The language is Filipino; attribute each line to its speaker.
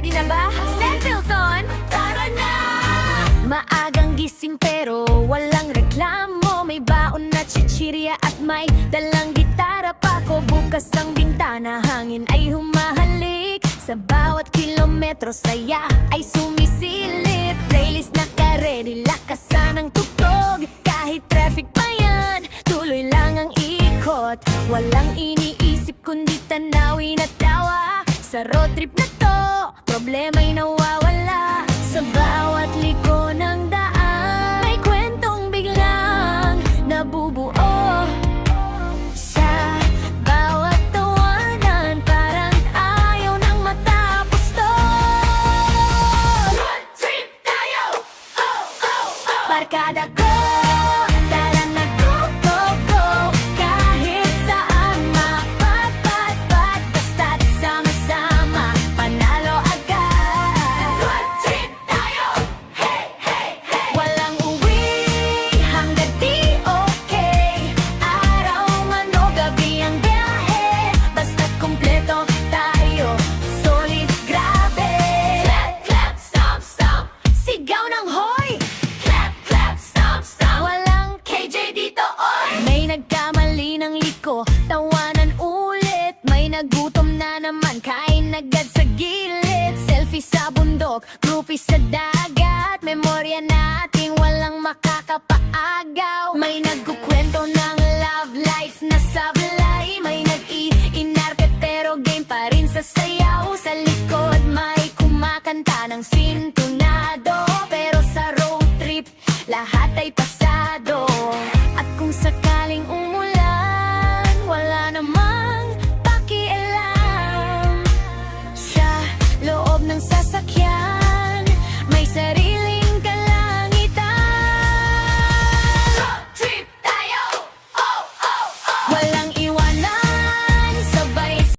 Speaker 1: Ready na ba? Sempleton, tara na! Maagang gising pero walang reklamo. May baon na chichirya at may dalang gitara pa ko. Bukas ang bintana, hangin ay humahalik. Sa bawat kilometro saya ay sumisilip. Playlist naka-ready, lakasan ang tugtog. Kahit traffic pa yan, tuloy lang ang ikot. Walang iniisip kundi tanawin at tawa. Sa road trip na to, problema'y nawawala. Sa bawat liko ng daan, may kwentong biglang nabubuo. Sa bawat tawanan, parang ayaw nang matapos to. Road trip tayo! Oh, oh, oh! Barkada ko, tara na go, go, go. Kahit saan mapapatpat, basta't sama-sama, panalo agad. Road trip tayo! Hey, hey, hey! Walang uwi hanggat di okay. Araw man o gabi ang biyahe, basta't kumpleto tayo, solid grabe. Clap, clap, stomp, stomp, sigaw ng hoy! Clap, clap, stomp, stomp, walang KJ dito, oy! May nagkamali ng liko, tawanan ulit. May nagutom na naman, kain agad sa gilid. Selfie sa bundok, groupie sa dagat. Memorya nating walang makakapaagaw. May nagkukwento ng love life na sablay. May nag-iinarte pero game pa rin sa sayaw. Sa likod may kumakanta ng sintonado. Pero sa road trip, lahat ay pasado. At kung sakaling umulan, wala namang pakialam. Sa loob ng sasakyan, may sariling kalangitan. Road trip tayo! Oh, oh, oh! Wala